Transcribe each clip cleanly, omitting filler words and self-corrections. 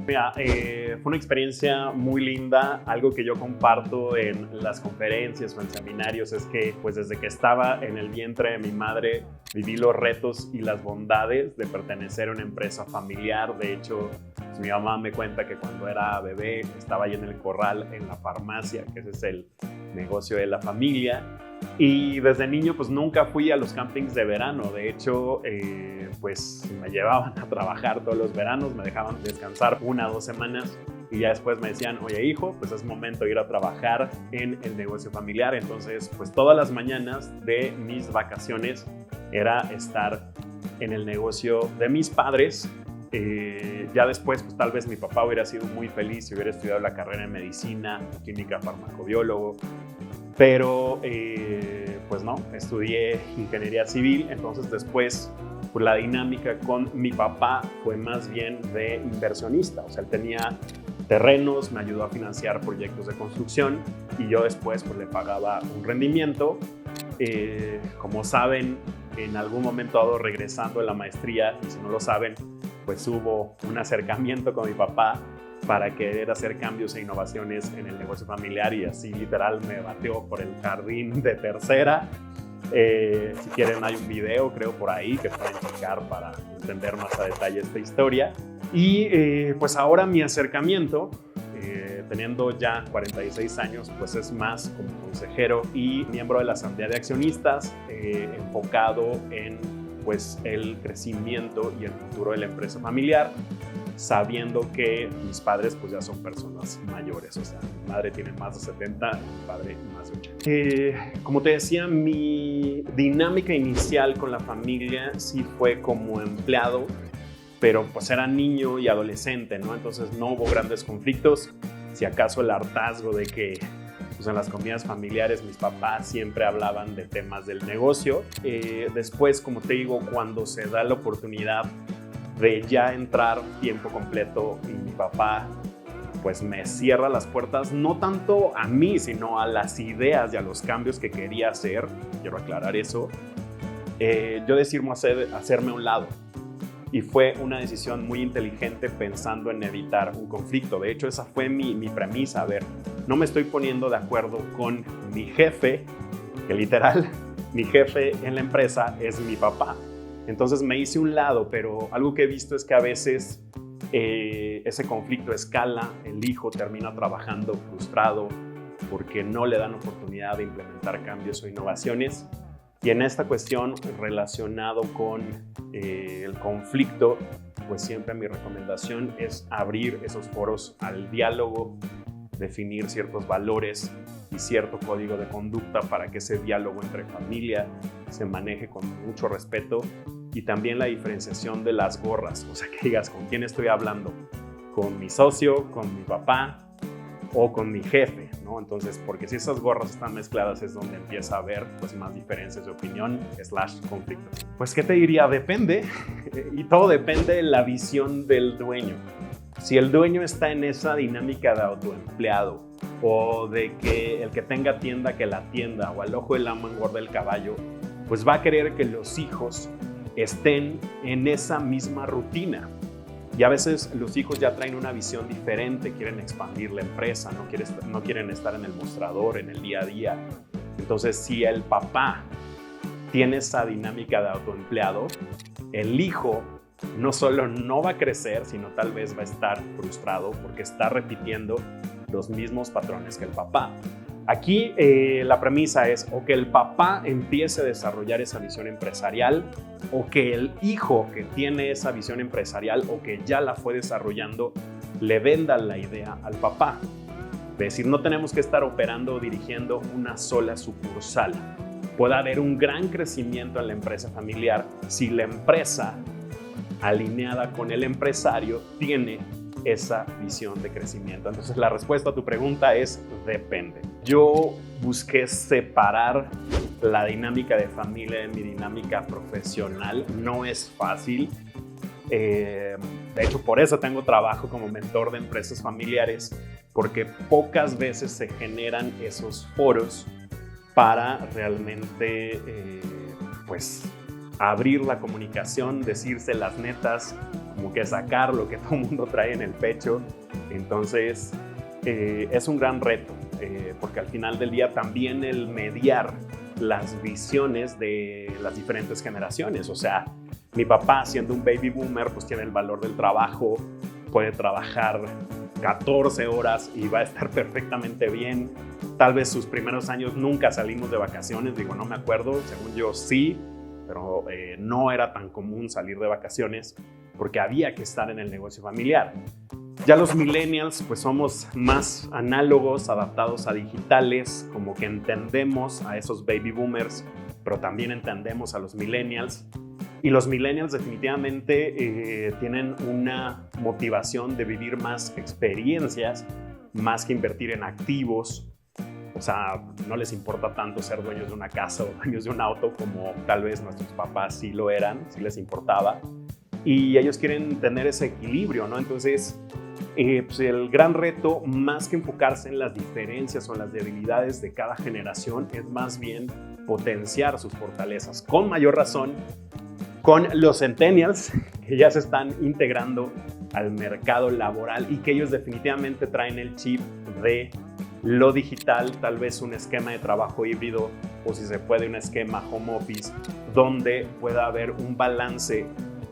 Mira, fue una experiencia muy linda. Algo que yo comparto en las conferencias o en seminarios es que, pues desde que estaba en el vientre de mi madre, viví los retos y las bondades de pertenecer a una empresa familiar. De hecho, pues, mi mamá me cuenta que cuando era bebé estaba ahí en el corral, en la farmacia, que ese es el negocio de la familia. Y desde niño pues nunca fui a los campings de verano. De hecho, pues me llevaban a trabajar todos los veranos, me dejaban descansar 1 o 2 semanas y ya después me decían, oye hijo, pues es momento de ir a trabajar en el negocio familiar. Entonces pues todas las mañanas de mis vacaciones era estar en el negocio de mis padres. Ya después pues tal vez mi papá hubiera sido muy feliz si hubiera estudiado la carrera en medicina, química, farmacobiólogo. Pero pues no, estudié ingeniería civil. Entonces después pues la dinámica con mi papá fue más bien de inversionista. O sea, él tenía terrenos, me ayudó a financiar proyectos de construcción y yo después pues le pagaba un rendimiento. Como saben, en algún momento dado regresando de la maestría, y si no lo saben, pues hubo un acercamiento con mi papá para querer hacer cambios e innovaciones en el negocio familiar y así literal me bateó por el jardín de tercera. Si quieren hay un video creo por ahí que pueden checar para entender más a detalle esta historia. Y pues ahora mi acercamiento, teniendo ya 46 años, pues es más como consejero y miembro de la Asamblea de Accionistas, enfocado en pues el crecimiento y el futuro de la empresa familiar, sabiendo que mis padres pues ya son personas mayores. O sea, mi madre tiene más de 70, mi padre más de 80. Como te decía, mi dinámica inicial con la familia sí fue como empleado, pero pues era niño y adolescente, ¿no? Entonces no hubo grandes conflictos, si acaso el hartazgo de que pues en las comidas familiares mis papás siempre hablaban de temas del negocio. Después, como te digo, cuando se da la oportunidad de ya entrar tiempo completo y mi papá pues me cierra las puertas, no tanto a mí, sino a las ideas y a los cambios que quería hacer, quiero aclarar eso, yo decidí hacerme a un lado. Y fue una decisión muy inteligente pensando en evitar un conflicto. De hecho, esa fue mi premisa. A ver, no me estoy poniendo de acuerdo con mi jefe, que literal, mi jefe en la empresa es mi papá. Entonces me hice un lado, pero algo que he visto es que a veces ese conflicto escala, el hijo termina trabajando frustrado porque no le dan oportunidad de implementar cambios o innovaciones. Y en esta cuestión relacionado con el conflicto, pues siempre mi recomendación es abrir esos foros al diálogo, definir ciertos valores y cierto código de conducta para que ese diálogo entre familia se maneje con mucho respeto. Y también la diferenciación de las gorras, o sea, que digas con quién estoy hablando, con mi socio, con mi papá o con mi jefe, ¿no? Entonces, porque si esas gorras están mezcladas es donde empieza a haber pues más diferencias de opinión / conflictos. Pues, ¿qué te diría? Depende, y todo depende de la visión del dueño. Si el dueño está en esa dinámica de autoempleado o de que el que tenga tienda que la atienda o al ojo del amo engorda el caballo, pues va a querer que los hijos estén en esa misma rutina. Y a veces los hijos ya traen una visión diferente, quieren expandir la empresa, no quieren estar en el mostrador, en el día a día. Entonces, si el papá tiene esa dinámica de autoempleado, el hijo no solo no va a crecer, sino tal vez va a estar frustrado porque está repitiendo los mismos patrones que el papá. Aquí la premisa es o que el papá empiece a desarrollar esa visión empresarial o que el hijo que tiene esa visión empresarial o que ya la fue desarrollando le venda la idea al papá. Es decir, no tenemos que estar operando o dirigiendo una sola sucursal. Puede haber un gran crecimiento en la empresa familiar si la empresa alineada con el empresario tiene esa visión de crecimiento. Entonces la respuesta a tu pregunta es depende. Yo busqué separar la dinámica de familia de mi dinámica profesional. No es fácil. De hecho, por eso tengo trabajo como mentor de empresas familiares, porque pocas veces se generan esos foros para realmente pues abrir la comunicación, decirse las netas como que sacar lo que todo el mundo trae en el pecho. Entonces, es un gran reto, porque al final del día también el mediar las visiones de las diferentes generaciones. O sea, mi papá, siendo un baby boomer, pues tiene el valor del trabajo, puede trabajar 14 horas y va a estar perfectamente bien. Tal vez sus primeros años nunca salimos de vacaciones, digo, no me acuerdo, según yo sí, pero no era tan común salir de vacaciones porque había que estar en el negocio familiar. Ya los millennials, pues somos más análogos, adaptados a digitales, como que entendemos a esos baby boomers, pero también entendemos a los millennials. Y los millennials definitivamente tienen una motivación de vivir más experiencias, más que invertir en activos. O sea, no les importa tanto ser dueños de una casa o dueños de un auto como tal vez nuestros papás sí lo eran, sí les importaba. Y ellos quieren tener ese equilibrio, ¿no? Entonces, pues el gran reto, más que enfocarse en las diferencias o en las debilidades de cada generación, es más bien potenciar sus fortalezas. Con mayor razón, con los centennials, que ya se están integrando al mercado laboral y que ellos definitivamente traen el chip de lo digital, tal vez un esquema de trabajo híbrido o si se puede un esquema home office, donde pueda haber un balance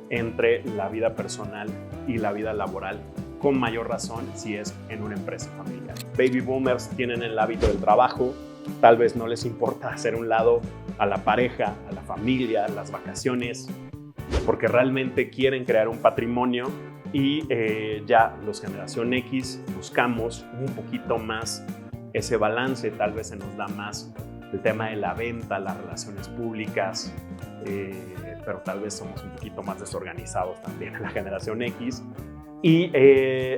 entre la vida personal y la vida laboral, con mayor razón si es en una empresa familiar. Baby boomers tienen el hábito del trabajo, tal vez no les importa hacer un lado a la pareja, a la familia, a las vacaciones, porque realmente quieren crear un patrimonio y ya los generación X buscamos un poquito más ese balance, tal vez se nos da más el tema de la venta, las relaciones públicas, pero tal vez somos un poquito más desorganizados también en la generación X. Y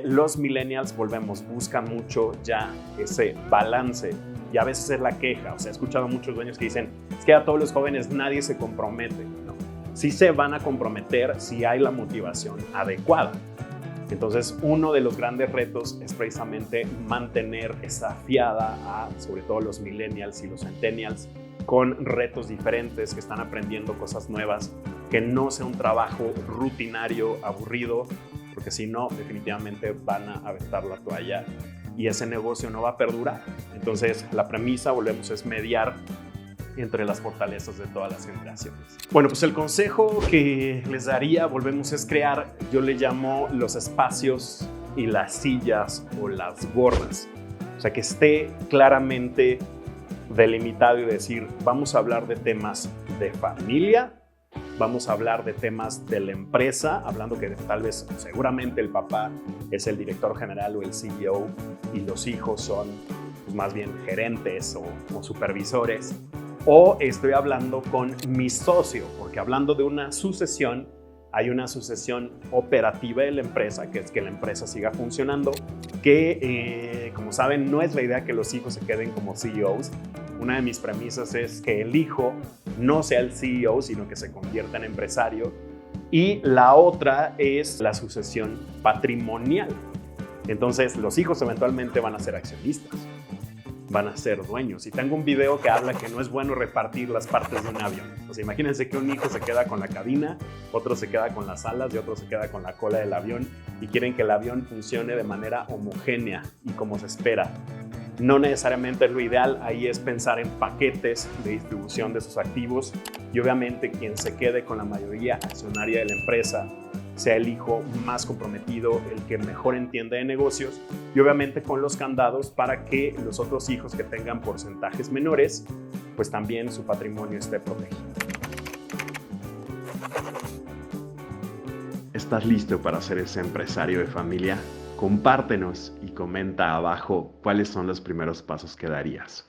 los millennials, buscan mucho ya ese balance. Y a veces es la queja. O sea, he escuchado a muchos dueños que dicen, es que a todos los jóvenes nadie se compromete. No, sí se van a comprometer si hay la motivación adecuada. Entonces, uno de los grandes retos es precisamente mantener esa fiada a, sobre todo los millennials y los centennials, con retos diferentes, que están aprendiendo cosas nuevas, que no sea un trabajo rutinario, aburrido, porque si no, definitivamente van a aventar la toalla y ese negocio no va a perdurar. Entonces, la premisa, es mediar entre las fortalezas de todas las generaciones. Bueno, pues el consejo que les daría, es crear, yo le llamo los espacios y las sillas o las gorras. O sea, que esté claramente delimitado y decir, vamos a hablar de temas de familia, vamos a hablar de temas de la empresa, hablando que tal vez seguramente el papá es el director general o el CEO y los hijos son pues, más bien gerentes o supervisores. O estoy hablando con mi socio, porque hablando de una sucesión, hay una sucesión operativa de la empresa, que es que la empresa siga funcionando, que como saben no es la idea que los hijos se queden como CEOs. Una de mis premisas es que el hijo no sea el CEO, sino que se convierta en empresario. Y la otra es la sucesión patrimonial. Entonces los hijos eventualmente van a ser accionistas, van a ser dueños. Y tengo un video que habla que no es bueno repartir las partes de un avión. O sea, imagínense que un hijo se queda con la cabina, otro se queda con las alas y otro se queda con la cola del avión y quieren que el avión funcione de manera homogénea y como se espera. No necesariamente es lo ideal, ahí es pensar en paquetes de distribución de sus activos y obviamente quien se quede con la mayoría accionaria de la empresa sea el hijo más comprometido, el que mejor entiende de negocios y obviamente con los candados para que los otros hijos que tengan porcentajes menores, pues también su patrimonio esté protegido. ¿Estás listo para ser ese empresario de familia? Compártenos y comenta abajo cuáles son los primeros pasos que darías.